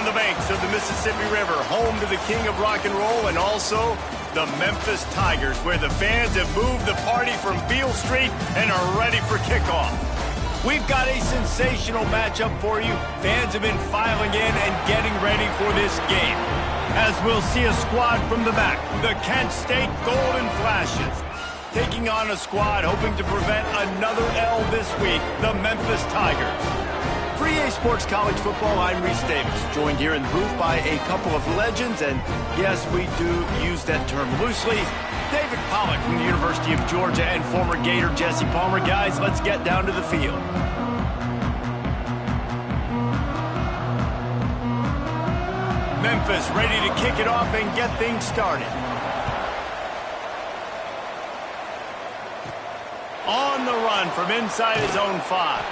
the banks of the Mississippi River, home to the king of rock and roll and also the Memphis Tigers, where the fans have moved the party from Beale Street and are ready for kickoff. We've got a sensational matchup for you. Fans have been filing in and getting ready for this game. As we'll see a squad from the back, the Kent State Golden Flashes, taking on a squad hoping to prevent another L this week, the Memphis Tigers. For EA Sports College Football, I'm Reese Davis, joined here in the booth by a couple of legends, and yes, we do use that term loosely. David Pollack from the University of Georgia and former Gator Jesse Palmer. Guys, let's get down to the field. Memphis ready to kick it off and get things started. On the run from inside his own 5.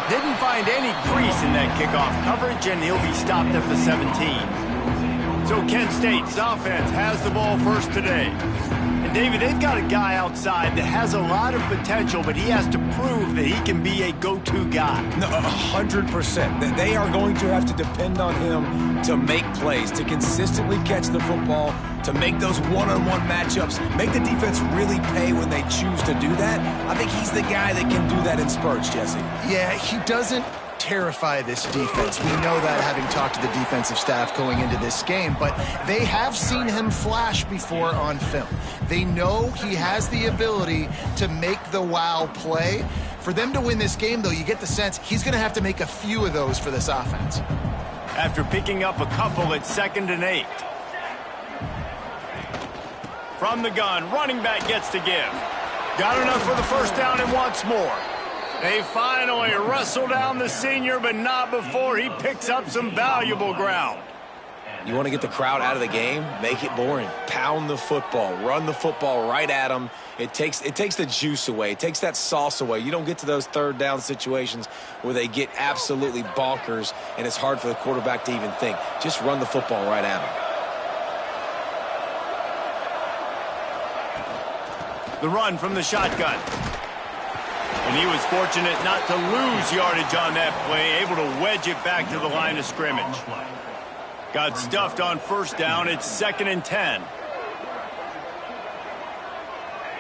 Didn't find any crease in that kickoff coverage, and he'll be stopped at the 17. So Kent State's offense has the ball first today. And David, they've got a guy outside that has a lot of potential, but he has to prove that he can be a go-to guy. No, 100%. They are going to have to depend on him to make plays, to consistently catch the football, to make those one-on-one matchups, make the defense really pay when they choose to do that. I think he's the guy that can do that in spurts, Jesse. Yeah, he doesn't terrify this defense. We know that, having talked to the defensive staff going into this game, but they have seen him flash before on film. They know he has the ability to make the wow play. For them to win this game, though, you get the sense he's going to have to make a few of those for this offense. After picking up a couple at 2nd and 8. From the gun, running back gets to give. Got enough for the first down and wants more. They finally wrestle down the senior, but not before he picks up some valuable ground. You want to get the crowd out of the game? Make it boring. Pound the football. Run the football right at them. It takes the juice away. It takes that sauce away. You don't get to those third down situations where they get absolutely bonkers, and it's hard for the quarterback to even think. Just run the football right at them. The run from the shotgun. And he was fortunate not to lose yardage on that play, able to wedge it back to the line of scrimmage. Got stuffed on first down. It's 2nd and 10.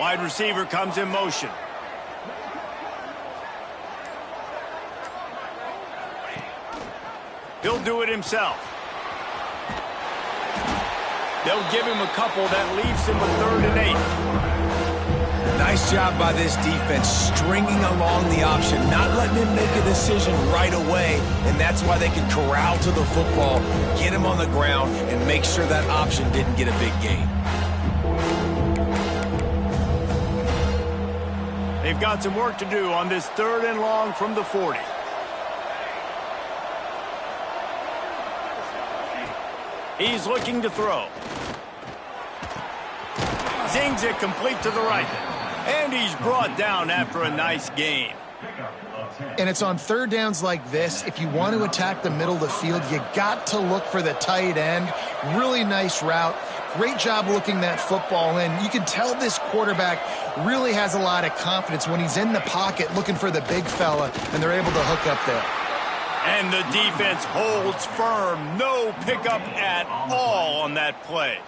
Wide receiver comes in motion. He'll do it himself. They'll give him a couple that leaves him with 3rd and 8. Nice job by this defense, stringing along the option, not letting him make a decision right away, and that's why they can corral to the football, get him on the ground, and make sure that option didn't get a big gain. They've got some work to do on this 3rd and long from the 40. He's looking to throw. Zings it complete to the right. And he's brought down after a nice gain. And it's on third downs like this, if you want to attack the middle of the field, you got to look for the tight end. Really nice route. Great job looking that football in. You can tell this quarterback really has a lot of confidence when he's in the pocket looking for the big fella, and they're able to hook up there. And the defense holds firm. No pickup at all on that play.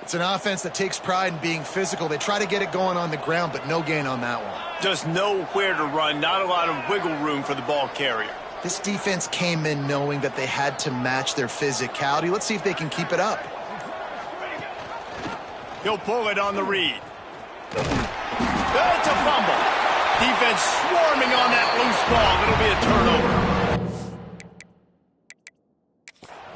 It's an offense that takes pride in being physical. They try to get it going on the ground, but no gain on that one. Just nowhere to run. Not a lot of wiggle room for the ball carrier. This defense came in knowing that they had to match their physicality. Let's see if they can keep it up. He'll pull it on the read. It's a fumble. Defense swarming on that loose ball. It'll be a turnover.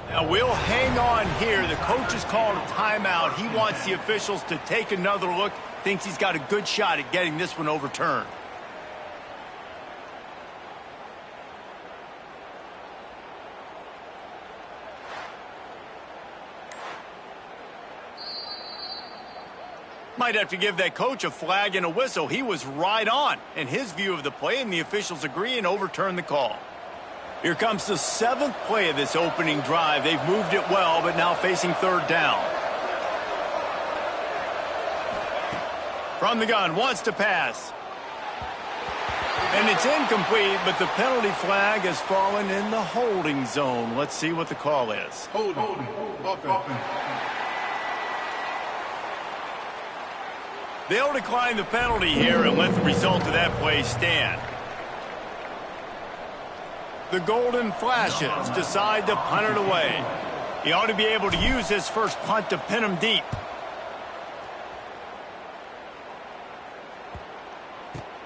Now we'll hang on here. The coach has called a timeout. He wants the officials to take another look. Thinks he's got a good shot at getting this one overturned. Might have to give that coach a flag and a whistle. He was right on in his view of the play, and the officials agree and overturn the call. Here comes the 7th play of this opening drive. They've moved it well, but now facing 3rd down. From the gun, wants to pass. And it's incomplete, but the penalty flag has fallen in the holding zone. Let's see what the call is. Holding. They'll decline the penalty here and let the result of that play stand. The golden flashes decide to punt it away. He ought to be able to use his first punt to pin him deep.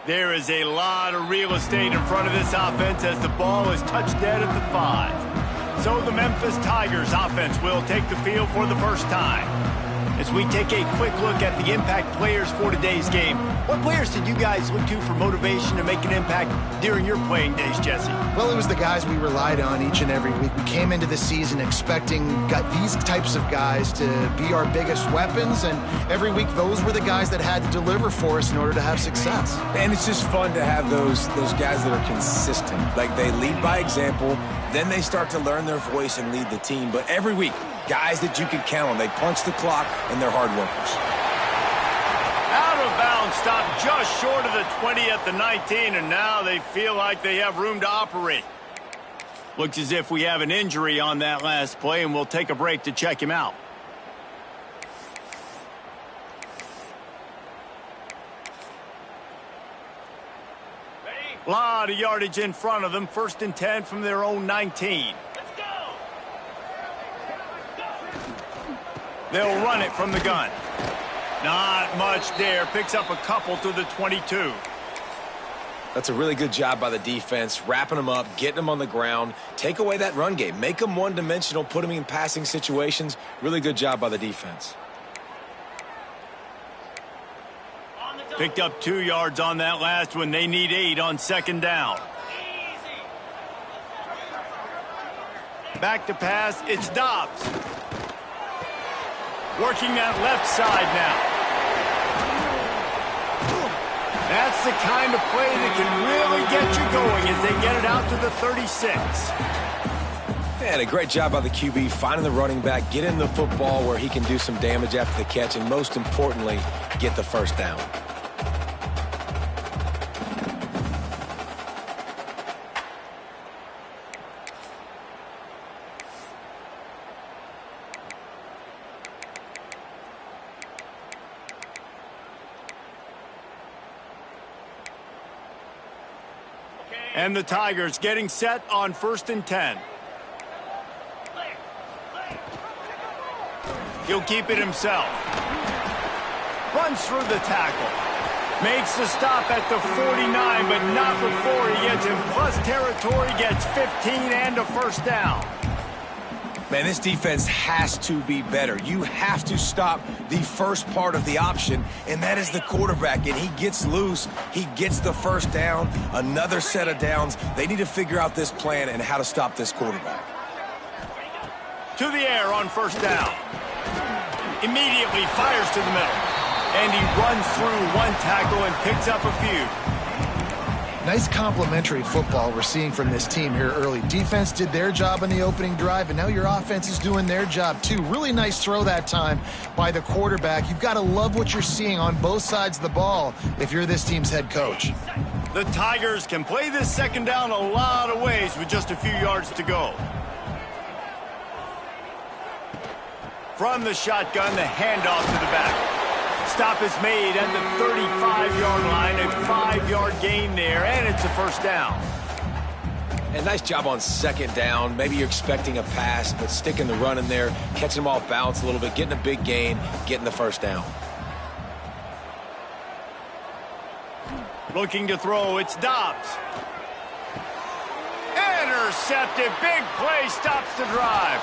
There is a lot of real estate in front of this offense as the ball is touched dead at the 5. So the Memphis Tigers offense will take the field for the first time. As we take a quick look at the impact players for today's game, what players did you guys look to for motivation to make an impact during your playing days, Jesse? Well, it was the guys we relied on each and every week. We came into the season expecting these types of guys to be our biggest weapons, and every week those were the guys that had to deliver for us in order to have success. And it's just fun to have those guys that are consistent. Like, they lead by example, then they start to learn their voice and lead the team. But every week, guys that you can count on. They punch the clock, and they're hard workers. Out of bounds, stopped just short of the 20 at the 19, and now they feel like they have room to operate. Looks as if we have an injury on that last play, and we'll take a break to check him out. A lot of yardage in front of them. 1st and 10 from their own 19. They'll run it from the gun. Not much there. Picks up a couple to the 22. That's a really good job by the defense, wrapping them up, getting them on the ground. Take away that run game. Make them one-dimensional, put them in passing situations. Really good job by the defense. Picked up 2 yards on that last one. They need 8 on 2nd down. Back to pass. It's Dobbs. Working that left side now. That's the kind of play that can really get you going as they get it out to the 36. And a great job by the QB finding the running back, getting the football where he can do some damage after the catch, and most importantly, get the 1st down. And the Tigers getting set on 1st and 10. He'll keep it himself. Runs through the tackle. Makes the stop at the 49, but not before he gets in plus territory, gets 15 and a 1st down. Man, this defense has to be better. You have to stop the first part of the option, and that is the quarterback. And he gets loose. He gets the 1st down, another set of downs. They need to figure out this plan and how to stop this quarterback. To the air on 1st down. Immediately fires to the middle. And he runs through 1 tackle and picks up a few. Nice complementary football we're seeing from this team here early. Defense did their job in the opening drive, and now your offense is doing their job too. Really nice throw that time by the quarterback. You've got to love what you're seeing on both sides of the ball if you're this team's head coach. The Tigers can play this 2nd down a lot of ways with just a few yards to go. From the shotgun, the handoff to the back. Stop is made at the 35-yard line, a 5-yard gain there, and it's a 1st down. And nice job on 2nd down. Maybe you're expecting a pass, but sticking the run in there, catching them off balance a little bit, getting a big gain, getting the 1st down. Looking to throw, it's Dobbs. Intercepted, big play, stops the drive.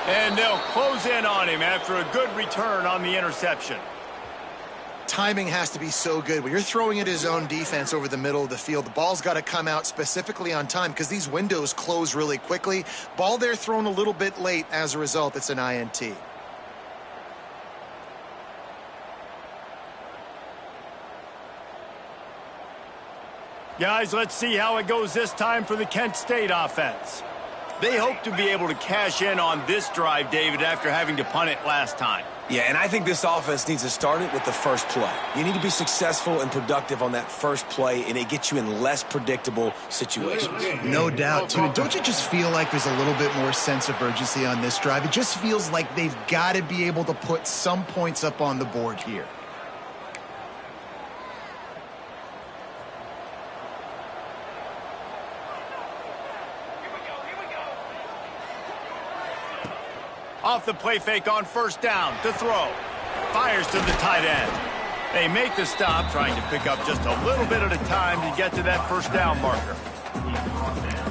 And they'll close in on him after a good return on the interception. Timing has to be so good. When you're throwing at his own defense over the middle of the field, the ball's got to come out specifically on time because these windows close really quickly. Ball there thrown a little bit late. As a result, it's an INT. Guys, let's see how it goes this time for the Kent State offense. They hope to be able to cash in on this drive, David, after having to punt it last time. Yeah, and I think this offense needs to start it with the first play. You need to be successful and productive on that first play, and it gets you in less predictable situations. No doubt, too. Don't you just feel like there's a little bit more sense of urgency on this drive? It just feels like they've got to be able to put some points up on the board here. Off the play fake on first down to throw. Fires to the tight end. They make the stop, trying to pick up just a little bit at a time to get to that first down marker.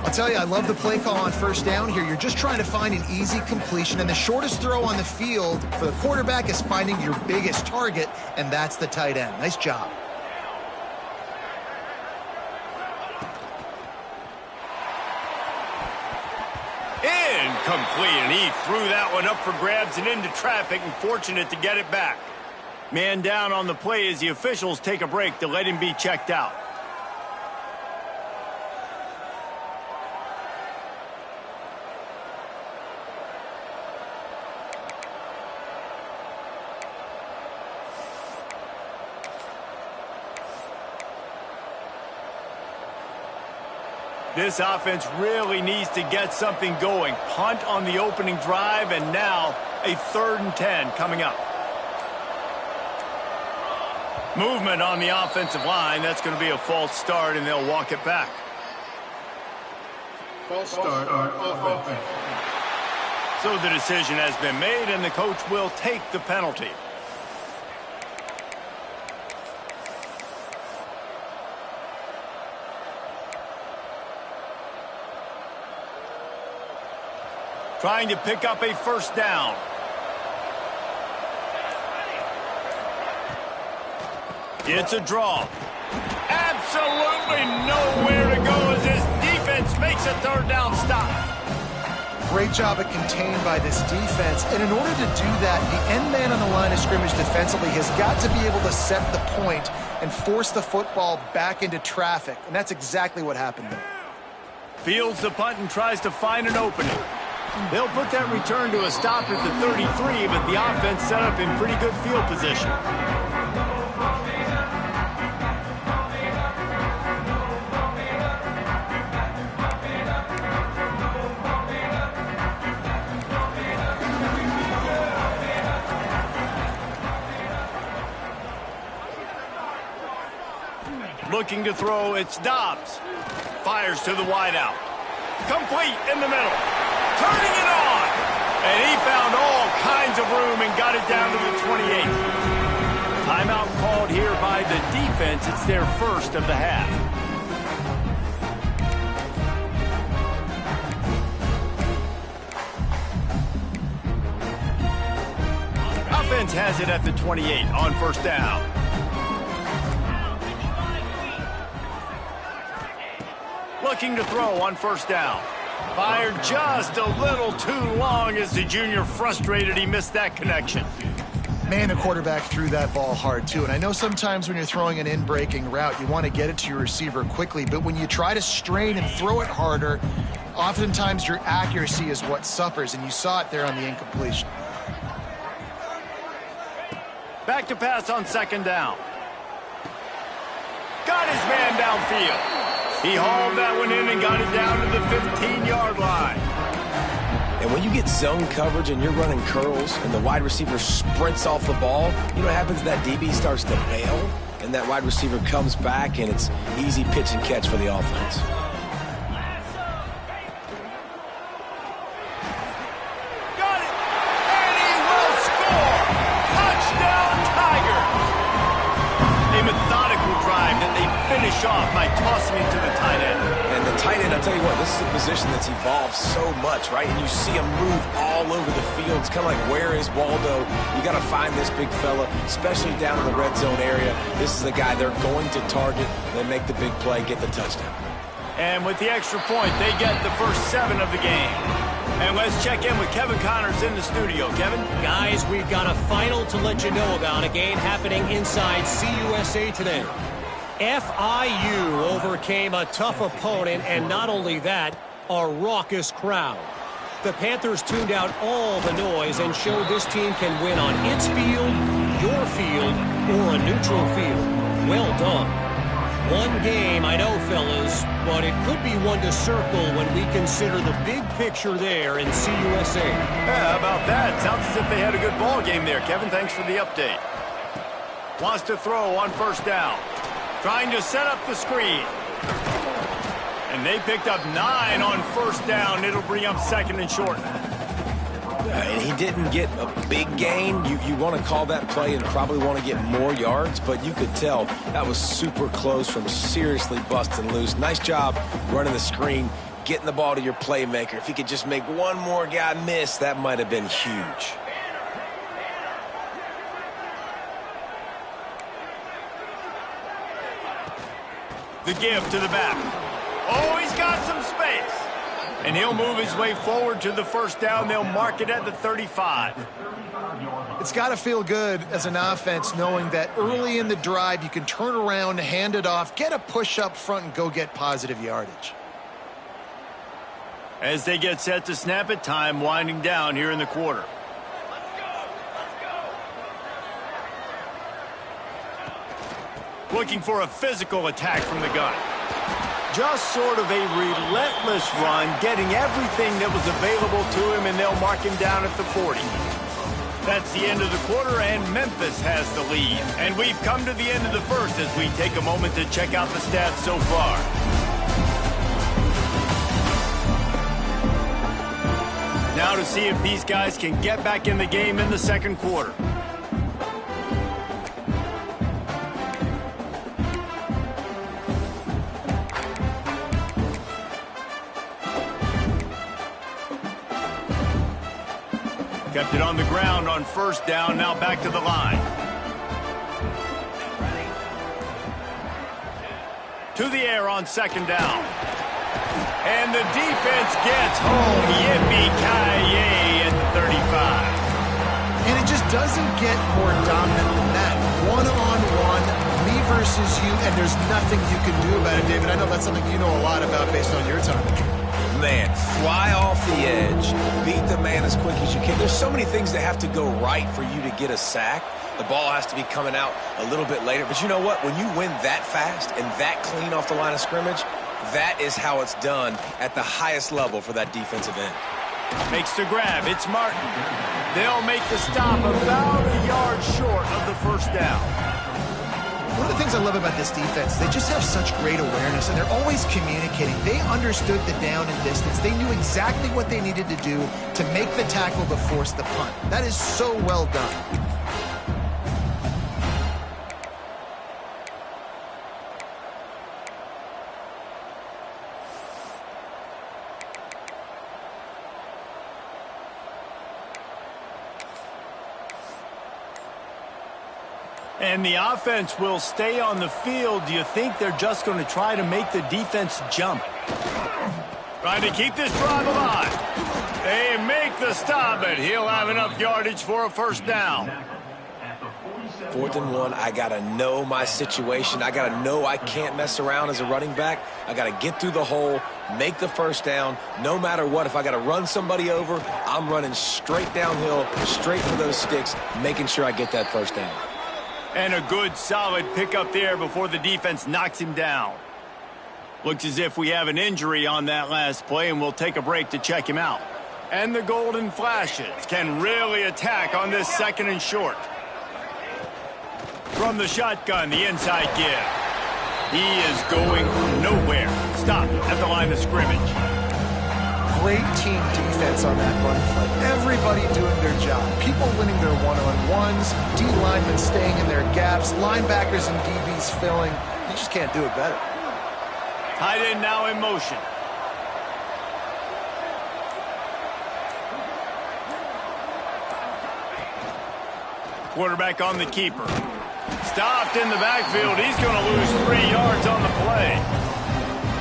I'll tell you, I love the play call on first down here. You're just trying to find an easy completion, and the shortest throw on the field for the quarterback is finding your biggest target, and that's the tight end. Nice job. Incomplete, and he threw that one up for grabs and into traffic, and fortunate to get it back. Man down on the play as the officials take a break to let him be checked out. This offense really needs to get something going. Punt on the opening drive, and now a 3rd and 10 coming up. Movement on the offensive line. That's going to be a false start, and they'll walk it back. False start on offense. So the decision has been made, and the coach will take the penalty. Trying to pick up a first down. It's a draw. Absolutely nowhere to go as this defense makes a 3rd down stop. Great job of contained by this defense. And in order to do that, the end man on the line of scrimmage defensively has got to be able to set the point and force the football back into traffic. And that's exactly what happened there. Fields the punt and tries to find an opening. They'll put that return to a stop at the 33, but the offense set up in pretty good field position. Looking to throw, it's Dobbs. Fires to the wideout. Complete in the middle. Turning it on. And he found all kinds of room and got it down to the 28. Timeout called here by the defense. It's their first of the half. Offense has it at the 28 on first down. Looking to throw on first down. Fired just a little too long as the junior frustrated. He missed that connection. Man, the quarterback threw that ball hard, too. And I know sometimes when you're throwing an in-breaking route, you want to get it to your receiver quickly. But when you try to strain and throw it harder, oftentimes your accuracy is what suffers. And you saw it there on the incompletion. Back to pass on second down. Got his man downfield. He hauled that one in and got it down to the 15-yard line. And when you get zone coverage and you're running curls and the wide receiver sprints off the ball, you know what happens? That DB starts to bail, and that wide receiver comes back, and it's easy pitch and catch for the offense. Got it! And he will score! Touchdown, Tigers! A methodical drive that they finish off by tossing it to the tight end. And the tight end, I'll tell you what, this is a position that's evolved so much, right? And you see him move all over the field. It's kind of like, where is Waldo? You got to find this big fella, especially down in the red zone area. This is the guy they're going to target. They make the big play, get the touchdown. And with the extra point, they get the first 7 of the game. And let's check in with Kevin Connors in the studio. Kevin? Guys, we've got a final to let you know about, a game happening inside CUSA today. FIU overcame a tough opponent, and not only that, a raucous crowd. The Panthers tuned out all the noise and showed this team can win on its field, your field, or a neutral field. Well done. One game, I know, fellas, but it could be one to circle when we consider the big picture there in CUSA. Yeah, how about that? Sounds as if they had a good ball game there. Kevin, thanks for the update. Wants to throw on first down. Trying to set up the screen. And they picked up 9 on first down. It'll bring up second and short. And he didn't get a big gain. You want to call that play and probably want to get more yards, but you could tell that was super close from seriously busting loose. Nice job running the screen, getting the ball to your playmaker. If he could just make one more guy miss, that might have been huge. The give to the back. Oh, he's got some space. And he'll move his way forward to the first down. They'll mark it at the 35. It's got to feel good as an offense knowing that early in the drive you can turn around, hand it off, get a push up front, and go get positive yardage. As they get set to snap it, time winding down here in the quarter. Looking for a physical attack from the gun. Just sort of a relentless run, getting everything that was available to him, and they'll mark him down at the 40. That's the end of the quarter, and Memphis has the lead. And we've come to the end of the first as we take a moment to check out the stats so far. Now to see if these guys can get back in the game in the second quarter. Kept it on the ground on first down, now back to the line. To the air on second down. And the defense gets home. Yippee-ki-yay at the 35. And it just doesn't get more dominant than that. One-on-one, me versus you, and there's nothing you can do about it, David. I know that's something you know a lot about based on your time. Man, fly off the edge, beat the man as quick as you can. There's so many things that have to go right for you to get a sack. The ball has to be coming out a little bit later. But you know what? When you win that fast and that clean off the line of scrimmage, that is how it's done at the highest level for that defensive end. Makes the grab. It's Martin. They'll make the stop about a yard short of the first down. One of the things I love about this defense, they just have such great awareness, and they're always communicating. They understood the down and distance. They knew exactly what they needed to do to make the tackle to force the punt. That is so well done. And the offense will stay on the field. Do you think they're just going to try to make the defense jump? Trying to keep this drive alive. They make the stop, but he'll have enough yardage for a first down. 4th and 1, I got to know my situation. I got to know I can't mess around as a running back. I got to get through the hole, make the first down. No matter what, if I got to run somebody over, I'm running straight downhill, straight for those sticks, making sure I get that first down. And a good, solid pickup there before the defense knocks him down. Looks as if we have an injury on that last play, and we'll take a break to check him out. And the Golden Flashes can really attack on this second and short. From the shotgun, the inside give. He is going nowhere. Stop at the line of scrimmage. Great team defense on that run play. Everybody doing their job. People winning their one-on-ones, D linemen staying in their gaps, linebackers and DBs filling. You just can't do it better. Tight end now in motion. Quarterback on the keeper. Stopped in the backfield. He's going to lose 3 yards on the play.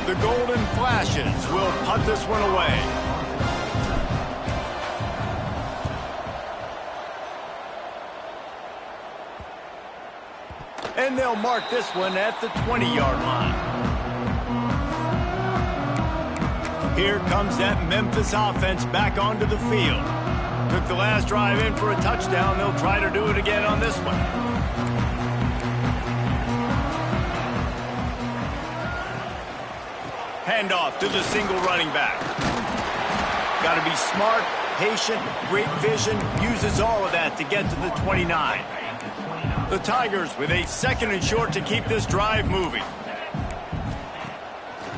The Golden Flashes will punt this one away. And they'll mark this one at the 20-yard line. Here comes that Memphis offense back onto the field. Took the last drive in for a touchdown. They'll try to do it again on this one. Handoff to the single running back. Got to be smart, patient, great vision. Uses all of that to get to the 29. The Tigers with a 2nd and short to keep this drive moving.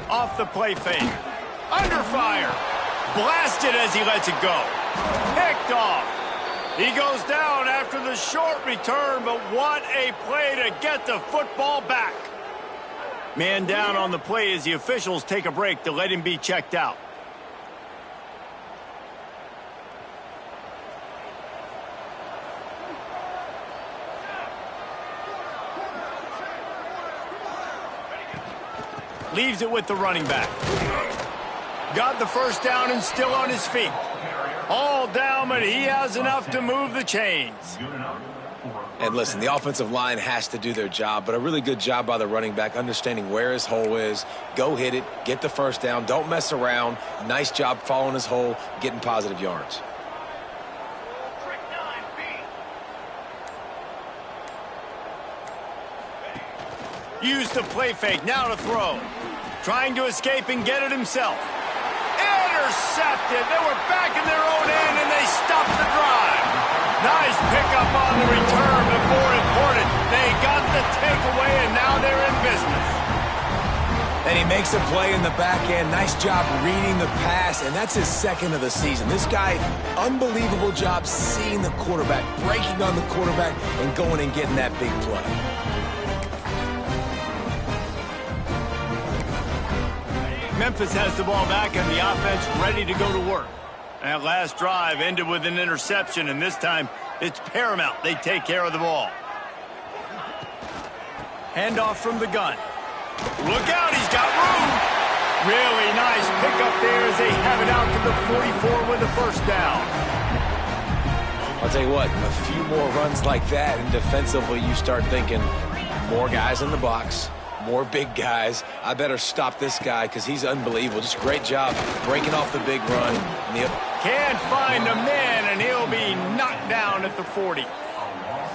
Off the play fake. Under fire. Blasted as he lets it go. Picked off. He goes down after the short return, but what a play to get the football back. Man down on the play as the officials take a break to let him be checked out. Leaves it with the running back. Got the first down and still on his feet. All down, but he has enough to move the chains. And listen, the offensive line has to do their job, but a really good job by the running back understanding where his hole is. Go hit it, get the first down, don't mess around. Nice job following his hole, getting positive yards. Use the play fake, now to throw. Trying to escape and get it himself. Intercepted. They were back in their own end, and they stopped the drive. Nice pickup on the return, but more important, they got the takeaway, and now they're in business. And he makes a play in the back end. Nice job reading the pass, and that's his 2nd of the season. This guy, unbelievable job seeing the quarterback, breaking on the quarterback, and going and getting that big play. Memphis has the ball back and the offense ready to go to work. That last drive ended with an interception, and this time it's paramount they take care of the ball. Handoff from the gun. Look out, he's got room. Really nice pickup there as they have it out to the 44 with the first down. I'll tell you what, a few more runs like that, and defensively you start thinking more guys in the box. More big guys. I better stop this guy because he's unbelievable. Just a great job breaking off the big run. Can't find a man, and he'll be knocked down at the 40.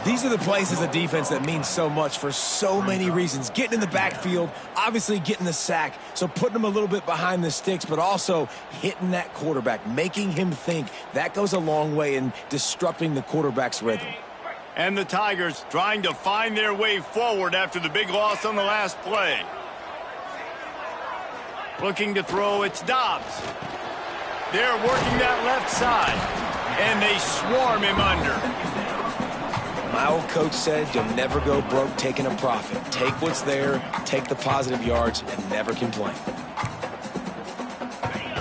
These are the plays as a defense that mean so much for so many reasons. Getting in the backfield, obviously getting the sack, so putting him a little bit behind the sticks, but also hitting that quarterback, making him think. That goes a long way in disrupting the quarterback's rhythm. And the Tigers trying to find their way forward after the big loss on the last play. Looking to throw, it's Dobbs. They're working that left side, and they swarm him under. My old coach said you'll never go broke taking a profit. Take what's there, take the positive yards, and never complain.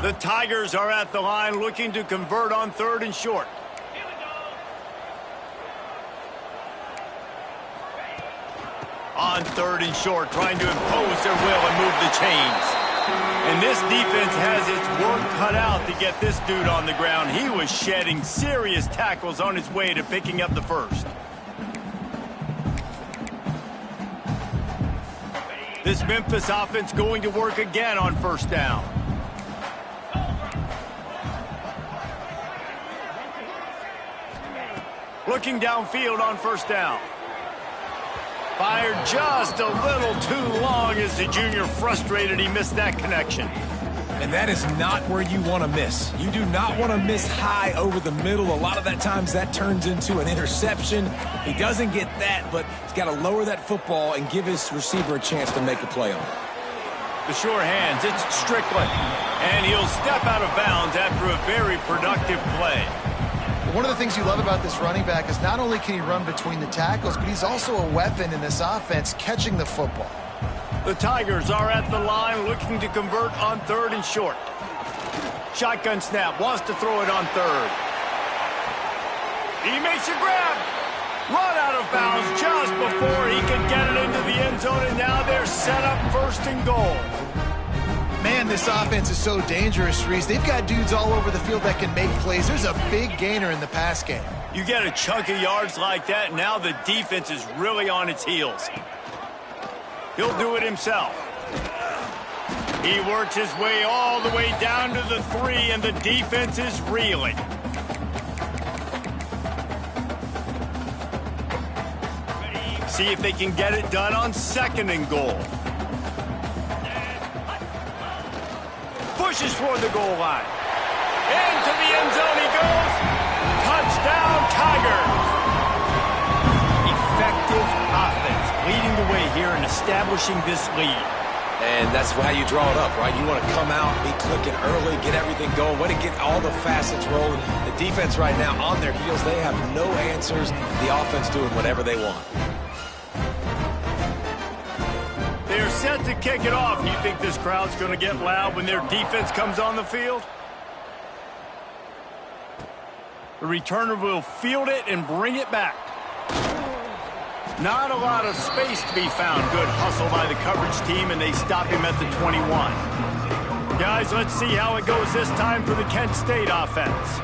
The Tigers are at the line looking to convert on 3rd and short. On 3rd and short, trying to impose their will and move the chains. And this defense has its work cut out to get this dude on the ground. He was shedding serious tackles on his way to picking up the first. This Memphis offense going to work again on 1st down. Looking downfield on 1st down. Fired just a little too long as the junior frustrated he missed that connection. And that is not where you want to miss. You do not want to miss high over the middle. A lot of that times that turns into an interception. He doesn't get that, but he's got to lower that football and give his receiver a chance to make a play on it. The sure hands, it's Strickland. And he'll step out of bounds after a very productive play. One of the things you love about this running back is not only can he run between the tackles, but he's also a weapon in this offense catching the football. The Tigers are at the line looking to convert on 3rd and short. Shotgun snap, wants to throw it on 3rd. He makes a grab. Run out of bounds just before he can get it into the end zone, and now they're set up 1st and goal. Man, this offense is so dangerous, Reese. They've got dudes all over the field that can make plays. There's a big gainer in the pass game. You get a chunk of yards like that, now the defense is really on its heels. He'll do it himself. He works his way all the way down to the 3, and the defense is reeling. See if they can get it done on 2nd and goal. Pushes toward the goal line. Into the end zone he goes. Touchdown, Tigers. Effective offense leading the way here in establishing this lead. And that's how you draw it up, right? You want to come out, be clicking early, get everything going, want to get all the facets rolling. The defense right now on their heels, they have no answers. The offense doing whatever they want. They're set to kick it off. You think this crowd's going to get loud when their defense comes on the field? The returner will field it and bring it back. Not a lot of space to be found. Good hustle by the coverage team, and they stop him at the 21. Guys, let's see how it goes this time for the Kent State offense.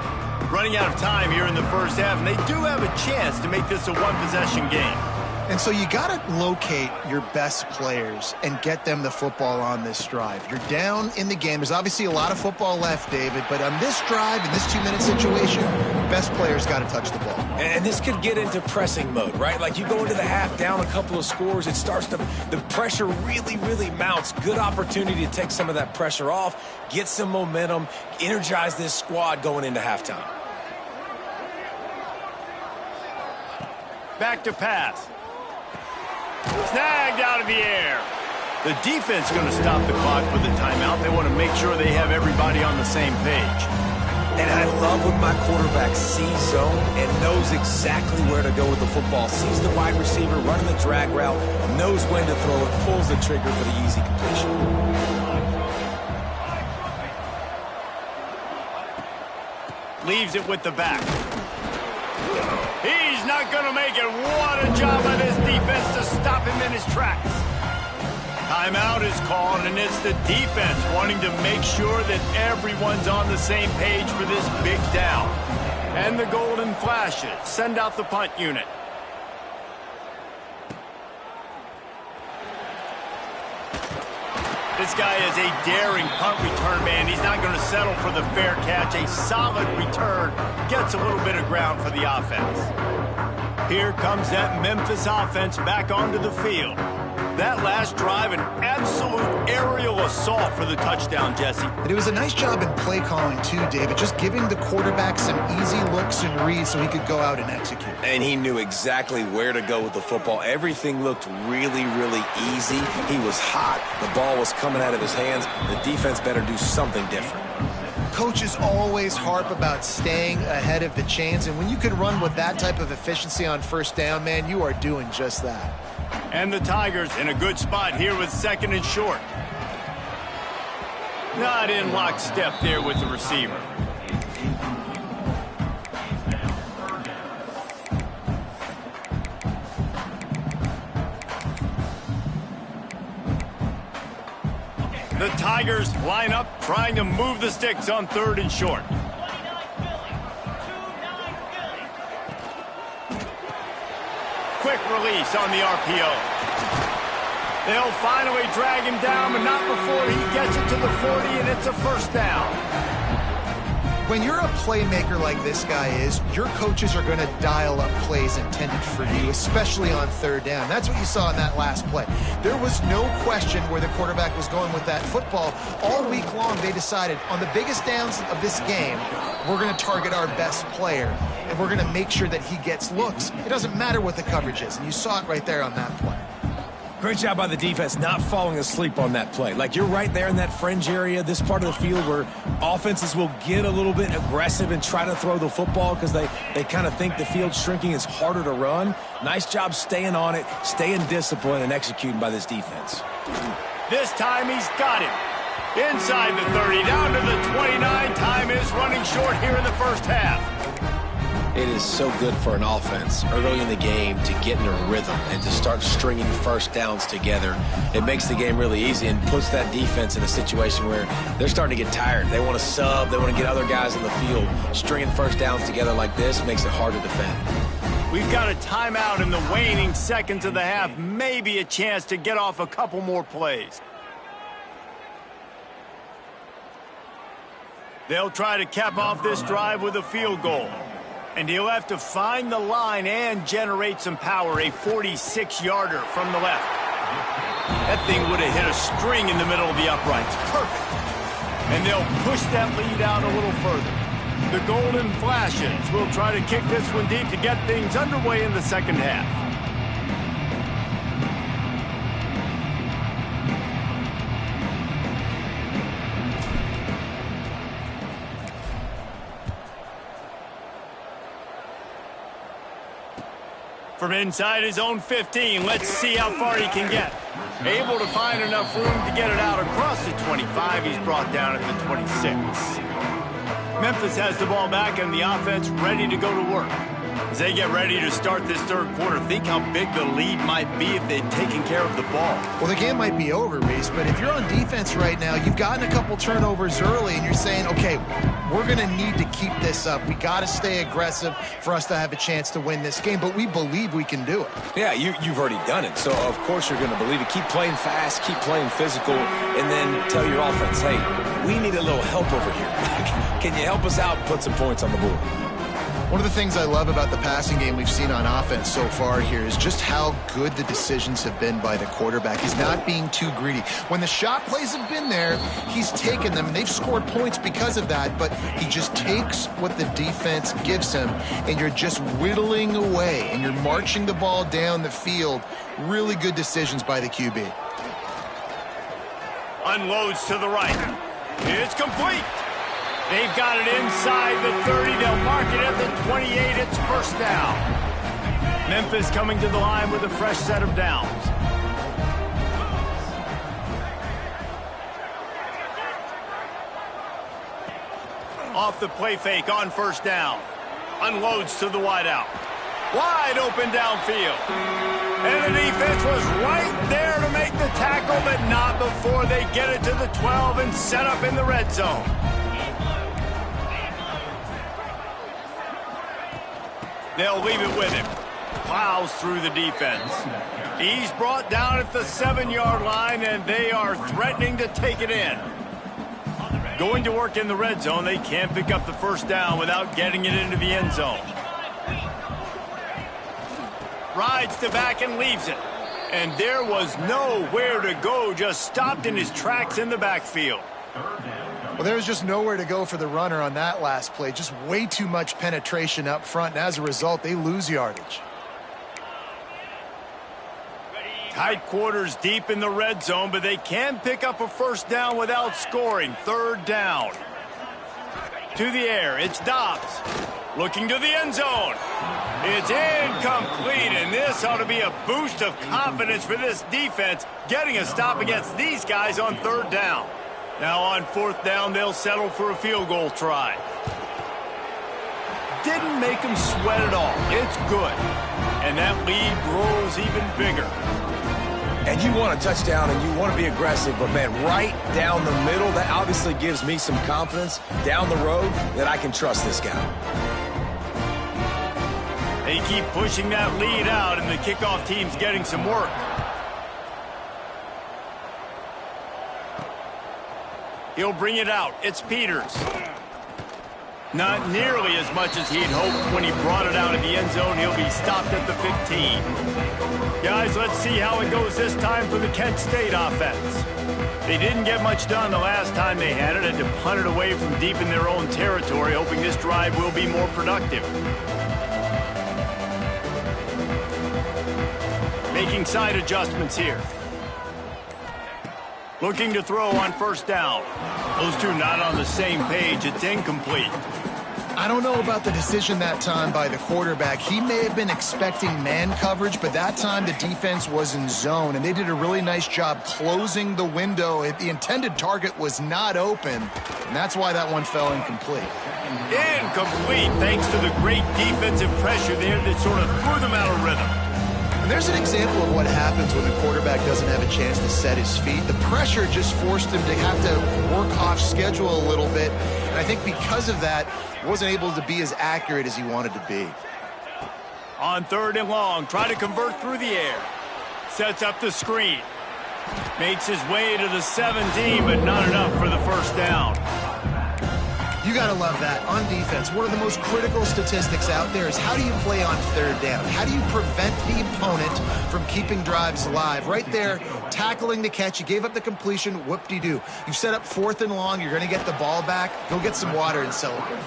Running out of time here in the first half, and they do have a chance to make this a one-possession game. And so you got to locate your best players and get them the football on this drive. You're down in the game. There's obviously a lot of football left, David, but on this drive, in this 2-minute situation, best players got to touch the ball. And this could get into pressing mode, right? Like you go into the half down a couple of scores, it starts to, the pressure really mounts. Good opportunity to take some of that pressure off, get some momentum, energize this squad going into halftime. Back to pass. Snagged out of the air. The defense going to stop the clock with a timeout. They want to make sure they have everybody on the same page. And I love when my quarterback sees zone and knows exactly where to go with the football. Sees the wide receiver running the drag route, knows when to throw it, pulls the trigger for the easy completion. Leaves it with the back. He's not going to make it. What a job by this defense to stop him in his tracks. Timeout is called, and it's the defense wanting to make sure that everyone's on the same page for this big down. And the golden flashes send out the punt unit. This guy is a daring punt return man. He's not going to settle for the fair catch. A solid return gets a little bit of ground for the offense. Here comes that Memphis offense back onto the field. That last drive, an absolute aerial assault for the touchdown, Jesse. But it was a nice job in play calling too, David, just giving the quarterback some easy looks and reads so he could go out and execute. And he knew exactly where to go with the football. Everything looked really easy. He was hot. The ball was coming out of his hands. The defense better do something different. Coaches always harp about staying ahead of the chains, and when you can run with that type of efficiency on first down, man, you are doing just that. And the Tigers in a good spot here with 2nd and short. Not in lockstep there with the receiver. The Tigers line up, trying to move the sticks on 3rd and short. Quick release on the RPO. They'll finally drag him down, but not before he gets it to the 40, and it's a first down. When you're a playmaker like this guy is, your coaches are going to dial up plays intended for you, especially on 3rd down. That's what you saw in that last play. There was no question where the quarterback was going with that football. All week long, they decided on the biggest downs of this game, we're going to target our best player, and we're going to make sure that he gets looks. It doesn't matter what the coverage is, and you saw it right there on that play. Great job by the defense not falling asleep on that play. Like, you're right there in that fringe area, this part of the field where offenses will get a little bit aggressive and try to throw the football because they kind of think the field's shrinking. It's harder to run. Nice job staying on it, staying disciplined, and executing by this defense. This time he's got him. Inside the 30, down to the 29. Time is running short here in the first half. It is so good for an offense early in the game to get in a rhythm and to start stringing first downs together. It makes the game really easy and puts that defense in a situation where they're starting to get tired. They want to sub. They want to get other guys in the field. Stringing first downs together like this makes it hard to defend. We've got a timeout in the waning seconds of the half. Maybe a chance to get off a couple more plays. They'll try to cap off this drive with a field goal. And he'll have to find the line and generate some power, a 46-yarder from the left. That thing would have hit a string in the middle of the uprights. Perfect. And they'll push that lead out a little further. The Golden Flashes will try to kick this one deep to get things underway in the second half. From inside his own 15, let's see how far he can get. Able to find enough room to get it out across the 25. He's brought down at the 26. Memphis has the ball back and the offense ready to go to work. As they get ready to start this third quarter, think how big the lead might be if they'd taken care of the ball. Well, the game might be over, Reese, but if you're on defense right now, you've gotten a couple turnovers early, and you're saying, okay, we're going to need to keep this up. We got to stay aggressive for us to have a chance to win this game, but we believe we can do it. Yeah, you've already done it, so of course you're going to believe it. Keep playing fast, keep playing physical, and then tell your offense, hey, we need a little help over here. Can you help us out and put some points on the board? One of the things I love about the passing game we've seen on offense so far here is just how good the decisions have been by the quarterback. He's not being too greedy. When the shot plays have been there, he's taken them, and they've scored points because of that, but he just takes what the defense gives him, and you're just whittling away, and you're marching the ball down the field. Really good decisions by the QB. Unloads to the right. It's complete. They've got it inside the 30. They'll mark it at the 28. It's first down. Memphis coming to the line with a fresh set of downs. Off the play fake on first down. Unloads to the wideout. Wide open downfield. And the defense was right there to make the tackle, but not before they get it to the 12 and set up in the red zone. They'll leave it with him. Plows through the defense. He's brought down at the 7-yard line, and they are threatening to take it in. Going to work in the red zone. They can't pick up the first down without getting it into the end zone. Rides to back and leaves it. And there was nowhere to go, just stopped in his tracks in the backfield. Well, there was just nowhere to go for the runner on that last play. Just way too much penetration up front, and as a result, they lose yardage. Tight quarters deep in the red zone, but they can pick up a first down without scoring. Third down. To the air, it's Dobbs. Looking to the end zone. It's incomplete, and this ought to be a boost of confidence for this defense, getting a stop against these guys on third down. Now on fourth down, they'll settle for a field goal try. Didn't make them sweat at all. It's good. And that lead grows even bigger. And you want a touchdown and you want to be aggressive, but man, right down the middle, that obviously gives me some confidence down the road that I can trust this guy. They keep pushing that lead out, and the kickoff team's getting some work. He'll bring it out. It's Peters. Not nearly as much as he'd hoped when he brought it out of the end zone. He'll be stopped at the 15. Guys, let's see how it goes this time for the Kent State offense. They didn't get much done the last time they had it, and to punt it away from deep in their own territory, hoping this drive will be more productive. Making side adjustments here. Looking to throw on first down. Those two not on the same page. It's incomplete. I don't know about the decision that time by the quarterback. He may have been expecting man coverage, but that time the defense was in zone, and they did a really nice job closing the window. The intended target was not open, and that's why that one fell incomplete. Incomplete, thanks to the great defensive pressure there that sort of threw them out of rhythm. And there's an example of what happens when the quarterback doesn't have a chance to set his feet. The pressure just forced him to have to work off schedule a little bit. And I think because of that, he wasn't able to be as accurate as he wanted to be. On third and long, try to convert through the air. Sets up the screen. Makes his way to the 17, but not enough for the first down. You got to love that. On defense, one of the most critical statistics out there is how do you play on third down? How do you prevent the opponent from keeping drives alive? Right there, tackling the catch. You gave up the completion. Whoop-de-doo. You've set up 4th and long. You're going to get the ball back. Go get some water and celebrate.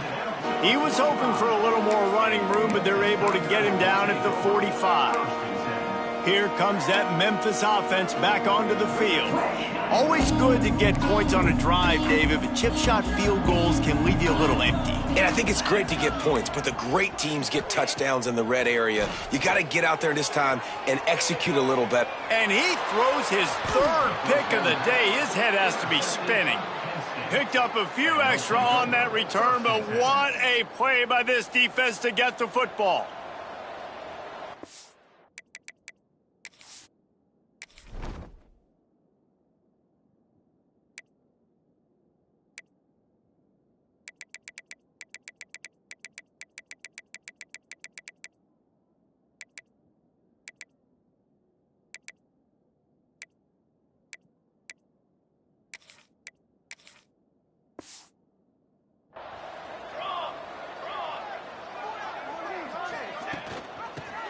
He was hoping for a little more running room, but they're able to get him down at the 45. Here comes that Memphis offense back onto the field. Always good to get points on a drive, David, but chip shot field goals can leave you a little empty. And I think it's great to get points, but the great teams get touchdowns in the red area. You got to get out there this time and execute a little better. And he throws his 3rd pick of the day. His head has to be spinning. Picked up a few extra on that return, but what a play by this defense to get the football.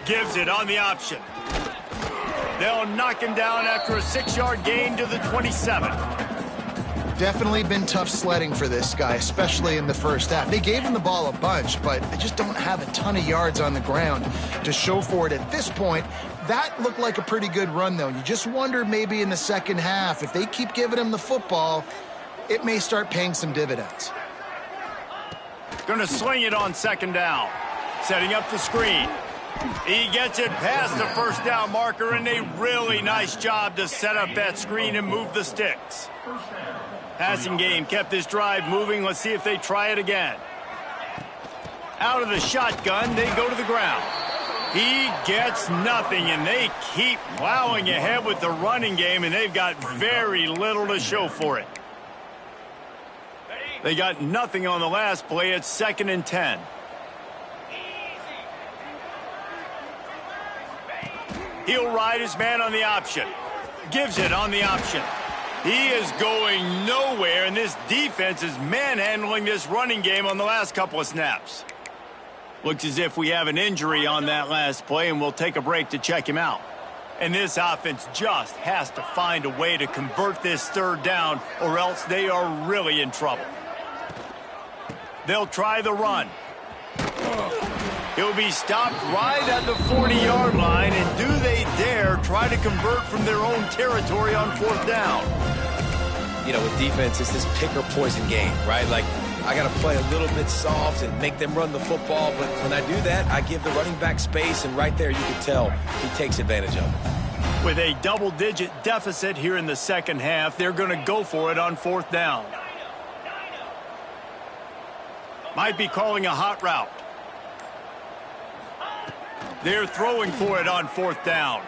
Gives it on the option. They'll knock him down after a 6-yard gain to the 27. Definitely been tough sledding for this guy, especially in the first half. They gave him the ball a bunch, but they just don't have a ton of yards on the ground to show for it at this point. That looked like a pretty good run, though. You just wonder maybe in the second half, if they keep giving him the football, it may start paying some dividends. Going to sling it on 2nd down. Setting up the screen. He gets it past the 1st down marker, and a really nice job to set up that screen and move the sticks. Passing game kept this drive moving. Let's see if they try it again. Out of the shotgun, they go to the ground. He gets nothing, and they keep plowing ahead with the running game, and they've got very little to show for it. They got nothing on the last play. It's 2nd and 10. He'll ride his man on the option. Gives it on the option. He is going nowhere, and this defense is manhandling this running game on the last couple of snaps. Looks as if we have an injury on that last play, and we'll take a break to check him out. And this offense just has to find a way to convert this 3rd down, or else they are really in trouble. They'll try the run. He'll be stopped right at the 40-yard line, and do they dare try to convert from their own territory on 4th down? You know, with defense, it's this pick-or-poison game, right? Like, I got to play a little bit soft and make them run the football, but when I do that, I give the running back space, and right there you can tell he takes advantage of it. With a double-digit deficit here in the second half, they're going to go for it on 4th down. Might be calling a hot route. They're throwing for it on 4th down.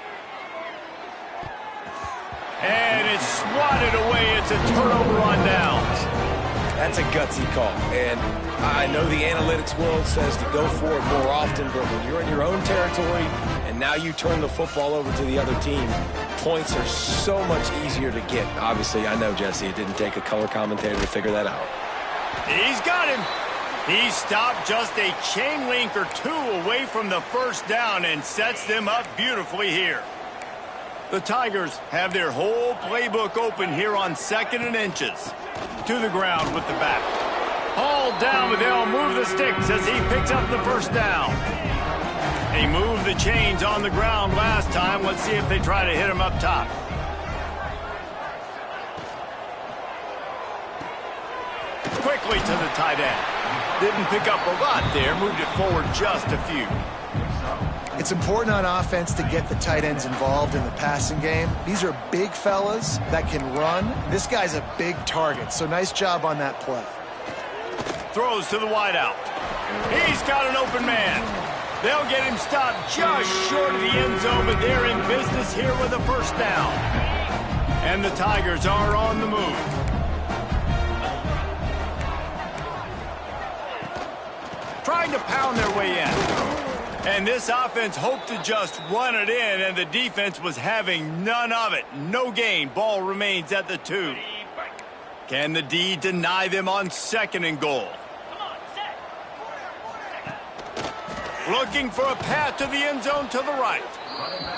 And it's swatted away. It's a turnover on downs. That's a gutsy call. And I know the analytics world says to go for it more often, but when you're in your own territory and now you turn the football over to the other team, points are so much easier to get. Obviously, I know, Jesse, it didn't take a color commentator to figure that out. He's got him. He stopped just a chain link or 2 away from the 1st down and sets them up beautifully here. The Tigers have their whole playbook open here on 2nd and inches. To the ground with the back. Hauled down, but they'll move the sticks as he picks up the 1st down. They moved the chains on the ground last time. Let's see if they try to hit him up top. Quickly to the tight end. Didn't pick up a lot there, moved it forward just a few. It's important on offense to get the tight ends involved in the passing game. These are big fellas that can run. This guy's a big target, so nice job on that play. Throws to the wideout. He's got an open man. They'll get him stopped just short of the end zone, but they're in business here with a 1st down. And the Tigers are on the move. Trying to pound their way in. And this offense hoped to just run it in, and the defense was having none of it. No gain. Ball remains at the 2. Can the D deny them on 2nd and goal? Looking for a path to the end zone to the right.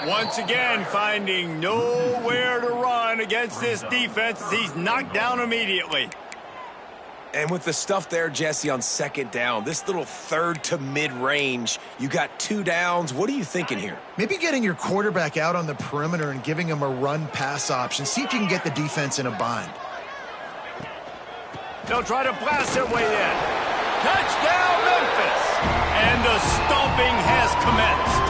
Once again, finding nowhere to run against this defense as he's knocked down immediately. And with the stuff there, Jesse, on second down, this little third to mid-range, you got 2 downs. What are you thinking here? Maybe getting your quarterback out on the perimeter and giving him a run-pass option. See if you can get the defense in a bind. They'll try to blast their way in. Touchdown, Memphis! And the stomping has commenced.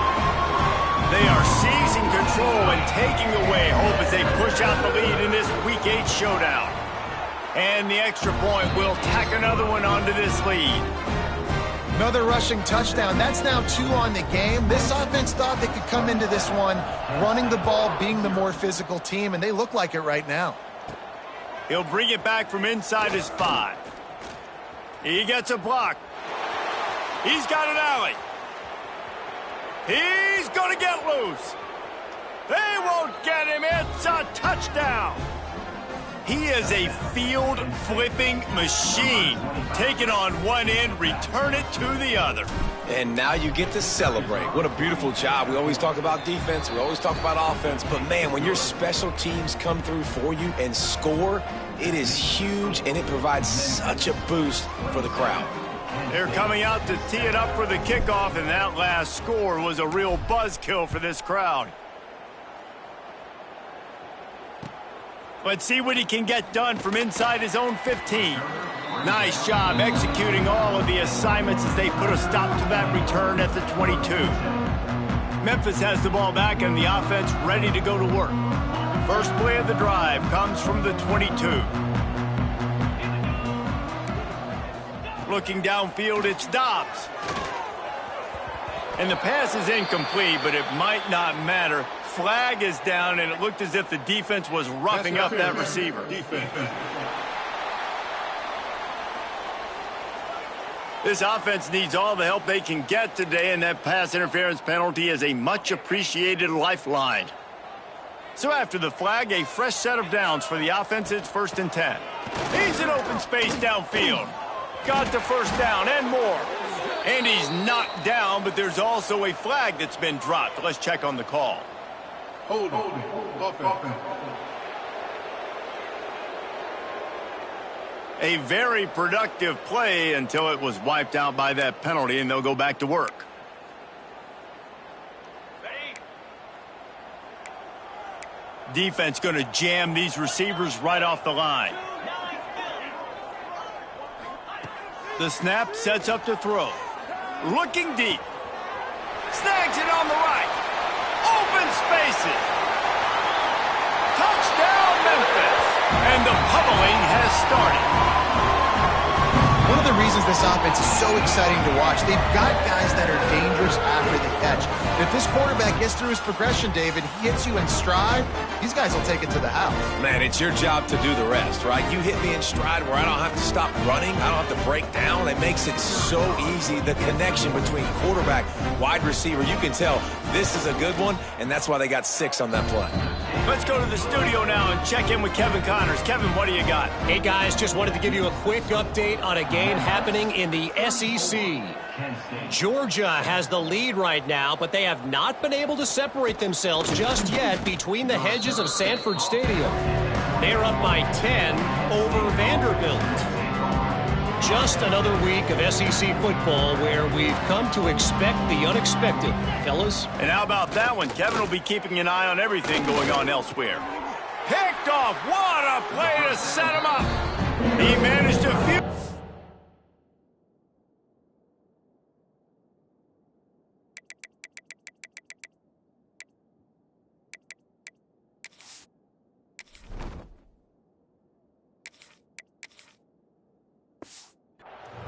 They are seizing control and taking away hope as they push out the lead in this Week 8 showdown. And the extra point will tack another one onto this lead. Another rushing touchdown. That's now 2 on the game. This offense thought they could come into this one running the ball, being the more physical team, and they look like it right now. He'll bring it back from inside his 5. He gets a block. He's got an alley. He's going to get loose. They won't get him. It's a touchdown. He is a field-flipping machine. Take it on one end, return it to the other. And now you get to celebrate. What a beautiful job. We always talk about defense. We always talk about offense. But, man, when your special teams come through for you and score, it is huge, and it provides such a boost for the crowd. They're coming out to tee it up for the kickoff, and that last score was a real buzzkill for this crowd. Let's see what he can get done from inside his own 15. Nice job executing all of the assignments as they put a stop to that return at the 22. Memphis has the ball back and the offense ready to go to work. First play of the drive comes from the 22. Looking downfield, it's Dobbs. And the pass is incomplete, but it might not matter. Flag is down, and it looked as if the defense was roughing up that receiver. This offense needs all the help they can get today, and that pass interference penalty is a much-appreciated lifeline. So after the flag, a fresh set of downs for the offense. It's 1st and 10. He's in open space downfield. Got the first down and more. And he's knocked down, but there's also a flag that's been dropped. Let's check on the call. Holding. Offense. A very productive play until it was wiped out by that penalty, and they'll go back to work. Defense going to jam these receivers right off the line. The snap sets up to throw. Looking deep. Snags it on the right. Open spaces. Touchdown, Memphis. And the pummeling has started. One of the reasons this offense is so exciting to watch, they've got guys that are dangerous after the catch. If this quarterback gets through his progression, David, he hits you in stride, these guys will take it to the house. Man, it's your job to do the rest, right? You hit me in stride where I don't have to stop running. I don't have to break down. It makes it so easy. The connection between quarterback, wide receiver, you can tell this is a good one, and that's why they got 6 on that play. Let's go to the studio now and check in with Kevin Connors. Kevin, what do you got? Hey, guys, just wanted to give you a quick update on a game happening in the SEC. Georgia has the lead right now, but they have not been able to separate themselves just yet between the hedges of Sanford Stadium. They're up by 10 over Vanderbilt. Just another week of SEC football where we've come to expect the unexpected, fellas. And how about that one? Kevin will be keeping an eye on everything going on elsewhere. Picked off. What a play to set him up. He managed to...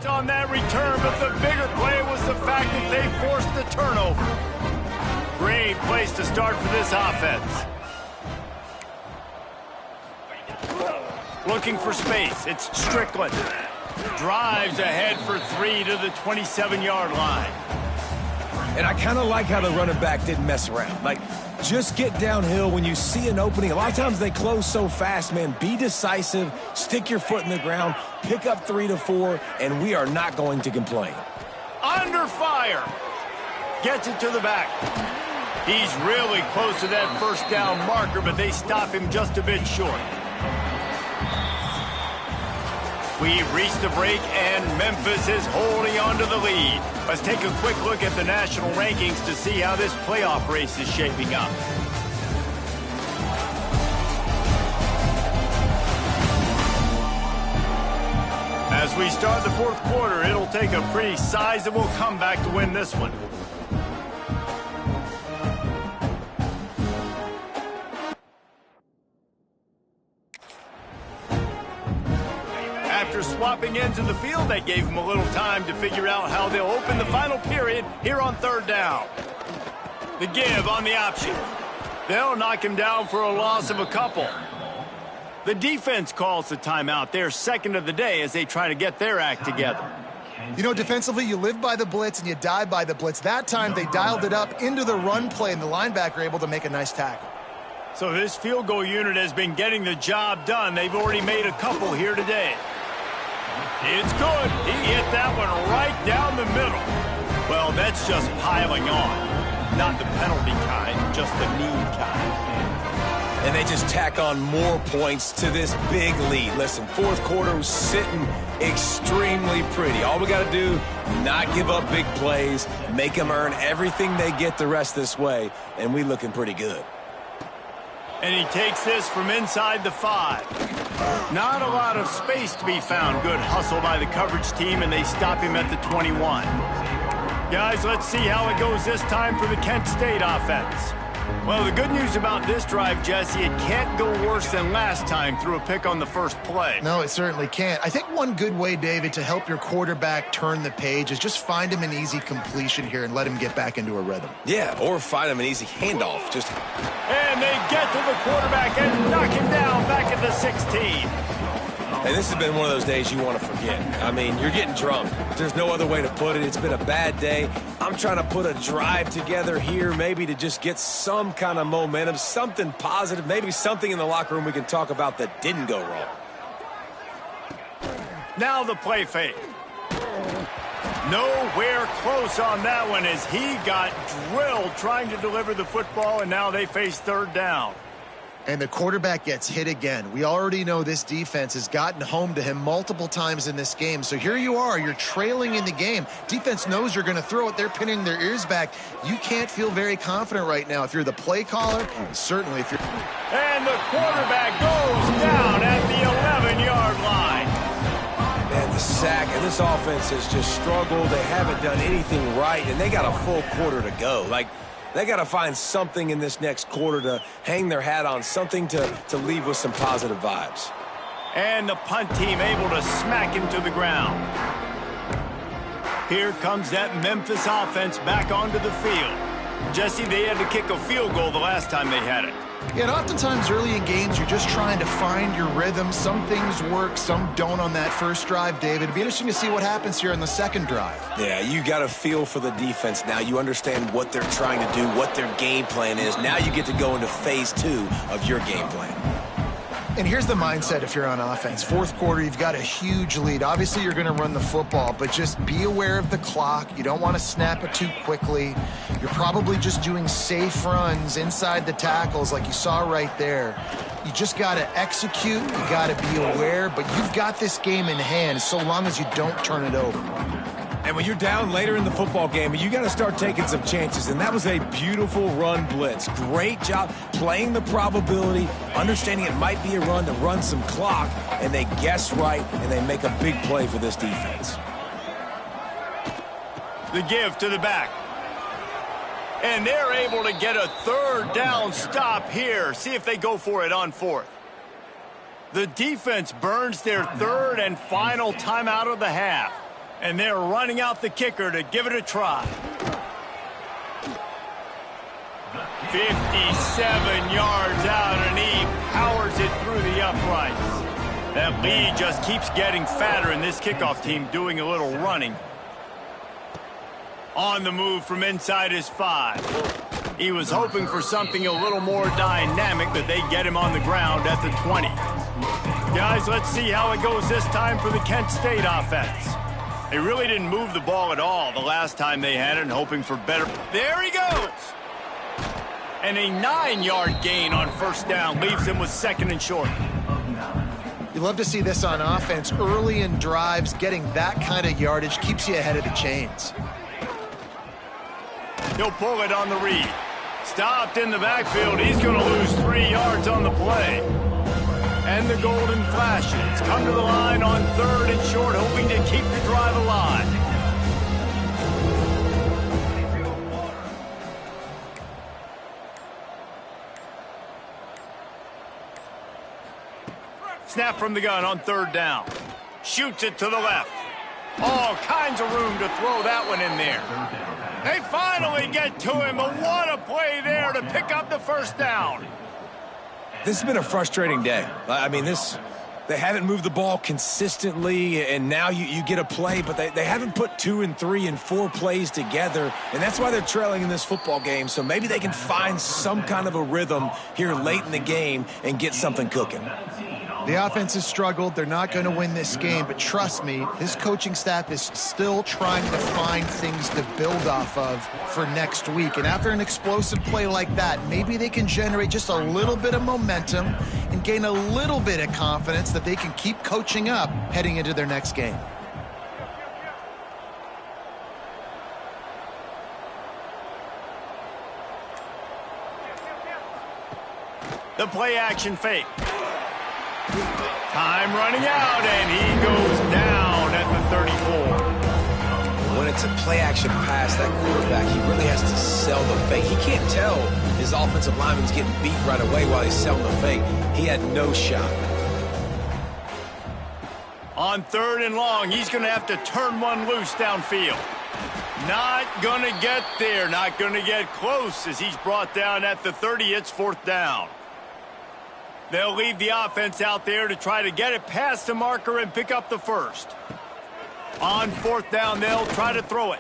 on that return, but the bigger play was the fact that they forced the turnover. Great place to start for this offense. Looking for space. It's Strickland. Drives ahead for 3 to the 27-yard line. And I kind of like how the running back didn't mess around. Like, just get downhill when you see an opening. A lot of times they close so fast, man. Be decisive, stick your foot in the ground, pick up 3 to 4, and we are not going to complain. Under fire. Gets it to the back. He's really close to that first down marker, but they stop him just a bit short. We've reached the break, and Memphis is holding on to the lead. Let's take a quick look at the national rankings to see how this playoff race is shaping up. As we start the fourth quarter, it'll take a pretty sizable comeback to win this one. After swapping ends of the field, that gave them a little time to figure out how they'll open the final period here on third down. The give on the option. They'll knock him down for a loss of a couple. The defense calls the timeout. They're second of the day as they try to get their act together. You know, defensively, you live by the blitz and you die by the blitz. That time, they dialed it up into the run play, and the linebacker able to make a nice tackle. So this field goal unit has been getting the job done. They've already made a couple here today. It's good. He hit that one right down the middle. Well, that's just piling on. Not the penalty kind, just the need kind. And they just tack on more points to this big lead. Listen, fourth quarter was sitting extremely pretty. All we got to do, not give up big plays, make them earn everything they get the rest this way, and we looking pretty good. And he takes this from inside the 5. Not a lot of space to be found. Good hustle by the coverage team, and they stop him at the 21. Guys, let's see how it goes this time for the Kent State offense. Well, the good news about this drive, Jesse, it can't go worse than last time through a pick on the first play. No, it certainly can't. I think one good way, David, to help your quarterback turn the page is just find him an easy completion here and let him get back into a rhythm. Yeah, or find him an easy handoff. And they get to the quarterback and knock him down back at the 16. And this has been one of those days you want to forget. I mean, you're getting drunk. There's no other way to put it. It's been a bad day. I'm trying to put a drive together here maybe to just get some kind of momentum, something positive, maybe something in the locker room we can talk about that didn't go wrong. Now the play fake. Nowhere close on that one as he got drilled trying to deliver the football, and now they face third down. And the quarterback gets hit again. We already know this defense has gotten home to him multiple times in this game. So here you are, you're trailing in the game. Defense knows you're going to throw it. They're pinning their ears back. You can't feel very confident right now if you're the play caller, and certainly if you're... And the quarterback goes down at the 11-yard line. Man, the sack, and this offense has just struggled. They haven't done anything right, and they got a full quarter to go. They got to find something in this next quarter to hang their hat on, something to leave with some positive vibes. And the punt team able to smack him to the ground. Here comes that Memphis offense back onto the field. Jesse, they had to kick a field goal the last time they had it. Yeah, and oftentimes early in games, you're just trying to find your rhythm. Some things work, some don't on that first drive, David. It'd be interesting to see what happens here in the second drive. Yeah, you got a feel for the defense now. You understand what they're trying to do, what their game plan is. Now you get to go into phase 2 of your game plan. And here's the mindset if you're on offense. Fourth quarter, you've got a huge lead. Obviously, you're going to run the football, but just be aware of the clock. You don't want to snap it too quickly. You're probably just doing safe runs inside the tackles like you saw right there. You just got to execute. You got to be aware, but you've got this game in hand so long as you don't turn it over. And when you're down later in the football game, you got to start taking some chances. And that was a beautiful run blitz. Great job playing the probability, understanding it might be a run to run some clock, and they guess right, and they make a big play for this defense. The give to the back. And they're able to get a third down stop here. See if they go for it on fourth. The defense burns their third and final timeout of the half. And they're running out the kicker to give it a try. 57 yards out, and he powers it through the uprights. That lead just keeps getting fatter, and this kickoff team doing a little running. On the move from inside his 5. He was hoping for something a little more dynamic, but they get him on the ground at the 20. Guys, let's see how it goes this time for the Kent State offense. They really didn't move the ball at all the last time they had it, and hoping for better. There he goes. And a 9-yard gain on first down leaves him with 2nd and short. You love to see this on offense. Early in drives, getting that kind of yardage keeps you ahead of the chains. He'll pull it on the read. Stopped in the backfield. He's going to lose 3 yards on the play. And the Golden Flashes come to the line on 3rd and short, hoping to keep the drive alive. Snap from the gun on 3rd down. Shoots it to the left. All kinds of room to throw that one in there. They finally get to him, but what a play there to pick up the first down. This has been a frustrating day. I mean, they haven't moved the ball consistently, and now you get a play, but they haven't put 2 and 3 and 4 plays together, and that's why they're trailing in this football game. So maybe they can find some kind of a rhythm here late in the game and get something cooking. The offense has struggled. They're not going to win this game, but trust me, this coaching staff is still trying to find things to build off of for next week. And after an explosive play like that, maybe they can generate just a little bit of momentum and gain a little bit of confidence that they can keep coaching up heading into their next game. The play action fake. Time running out, and he goes down at the 34. When it's a play-action pass, that quarterback, he really has to sell the fake. He can't tell his offensive lineman's getting beat right away while he's selling the fake. He had no shot. On 3rd and long, he's going to have to turn one loose downfield. Not going to get there, not going to get close as he's brought down at the 30. It's 4th down. They'll leave the offense out there to try to get it past the marker and pick up the first. On 4th down, they'll try to throw it.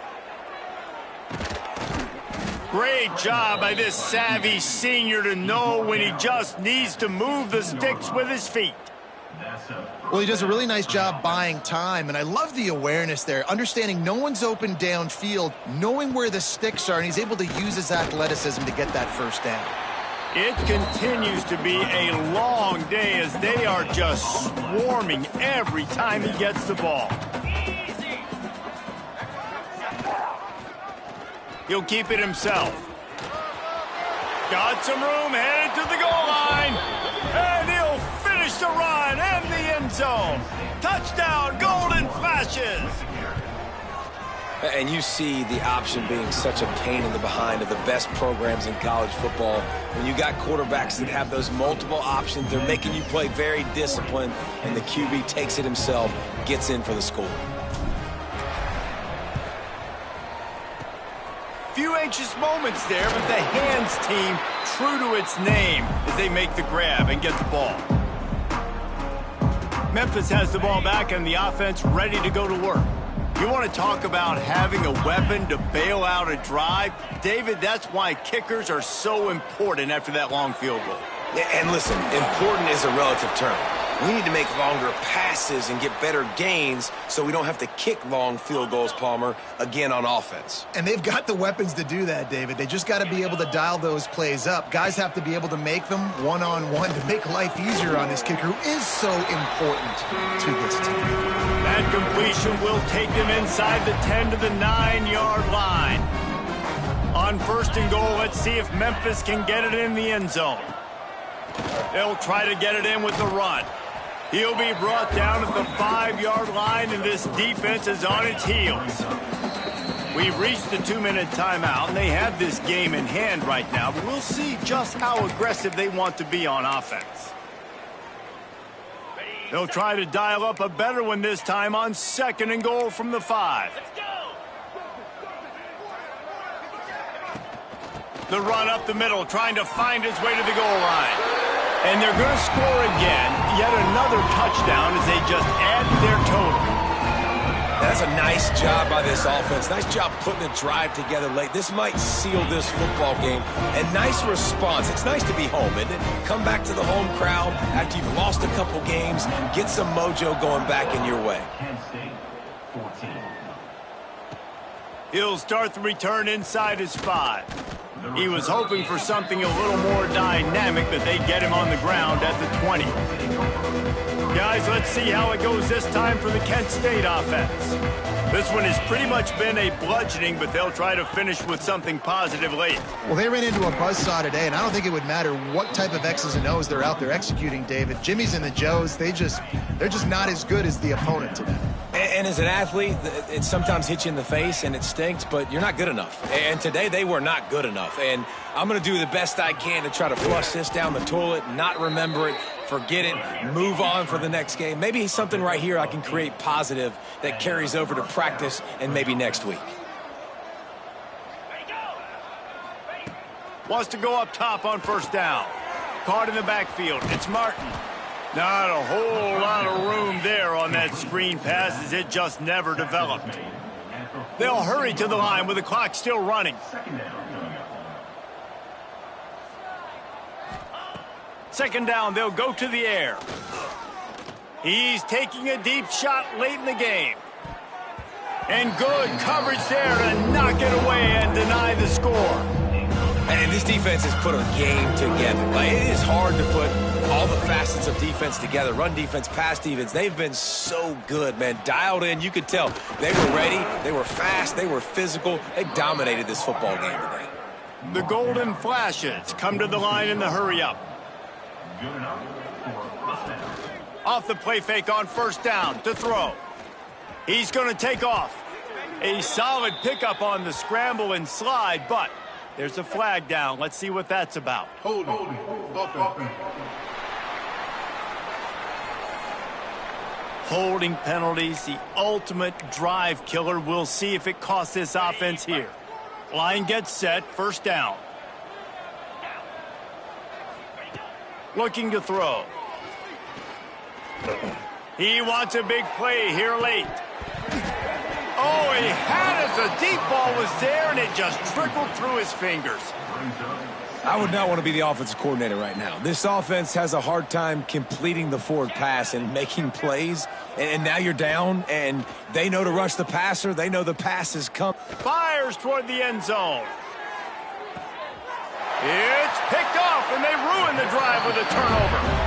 Great job by this savvy senior to know when he just needs to move the sticks with his feet. Well, he does a really nice job buying time, and I love the awareness there, understanding no one's open downfield, knowing where the sticks are, and he's able to use his athleticism to get that first down. It continues to be a long day as they are just swarming every time he gets the ball. He'll keep it himself. Got some room, headed to the goal line. And he'll finish the run and the end zone. Touchdown, Golden Flashes. And you see the option being such a pain in the behind of the best programs in college football. When you got quarterbacks that have those multiple options, they're making you play very disciplined, and the QB takes it himself, gets in for the score. Few anxious moments there, but the hands team true to its name as they make the grab and get the ball. Memphis has the ball back and the offense ready to go to work. You want to talk about having a weapon to bail out a drive? David, that's why kickers are so important after that long field goal. And listen, important is a relative term. We need to make longer passes and get better gains so we don't have to kick long field goals, Palmer, again on offense. And they've got the weapons to do that, David. They just got to be able to dial those plays up. Guys have to be able to make them one-on-one to make life easier on this kicker who is so important to this team. That completion will take them inside the 10 to the 9-yard line. On 1st and goal, let's see if Memphis can get it in the end zone. They'll try to get it in with the run. He'll be brought down at the 5-yard line, and this defense is on its heels. We've reached the 2-minute timeout, and they have this game in hand right now, but we'll see just how aggressive they want to be on offense. They'll try to dial up a better one this time on 2nd and goal from the 5. The run up the middle, trying to find his way to the goal line. And they're going to score again, yet another touchdown as they just add to their total. That's a nice job by this offense. Nice job putting a drive together late. This might seal this football game. And nice response. It's nice to be home, isn't it? Come back to the home crowd after you've lost a couple games. Get some mojo going back in your way. Penn State, 14. He'll start the return inside his 5. He was hoping for something a little more dynamic, but they get him on the ground at the 20. Guys, let's see how it goes this time for the Kent State offense. This one has pretty much been a bludgeoning, but they'll try to finish with something positive late. Well, they ran into a buzzsaw today, and I don't think it would matter what type of X's and O's they're out there executing, David. Jimmy's and the Joes, they're just not as good as the opponent today. And as an athlete, it sometimes hits you in the face and it stinks, but you're not good enough. And today they were not good enough. And I'm going to do the best I can to try to flush this down the toilet, not remember it, forget it, move on for the next game. Maybe something right here I can create positive that carries over to practice and maybe next week. Wants to go up top on first down. Caught in the backfield. It's Martin. Not a whole lot of room there on that screen pass as it just never developed. They'll hurry to the line with the clock still running. Second down, they'll go to the air. He's taking a deep shot late in the game. And good coverage there to knock it away and deny the score. And this defense has put a game together. Like, it is hard to put all the facets of defense together. Run defense, pass defense. They've been so good, man. Dialed in. You could tell they were ready. They were fast. They were physical. They dominated this football game today. The Golden Flashes come to the line in the hurry-up. Off the play fake on first down to throw. He's going to take off. A solid pickup on the scramble and slide, but there's a flag down. Let's see what that's about. Holding. Offense. Holding penalties, the ultimate drive killer. We'll see if it costs this offense here. Line gets set, first down. Looking to throw. He wants a big play here late. Oh, he had it. The deep ball was there, and it just trickled through his fingers. I would not want to be the offensive coordinator right now. This offense has a hard time completing the forward pass and making plays. And now you're down, and they know to rush the passer. They know the pass is coming. Fires toward the end zone. It's picked off, and they ruin the drive with a turnover.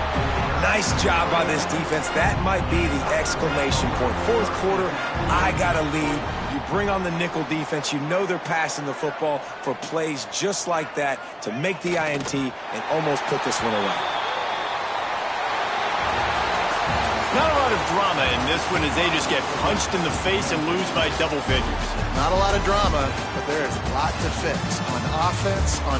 Nice job by this defense. That might be the exclamation point. Fourth quarter, I got a lead. You bring on the nickel defense. You know they're passing the football for plays just like that to make the INT and almost put this one away. Not a lot of drama in this one as they just get punched in the face and lose by double figures. Not a lot of drama, but there is a lot to fix on offense, on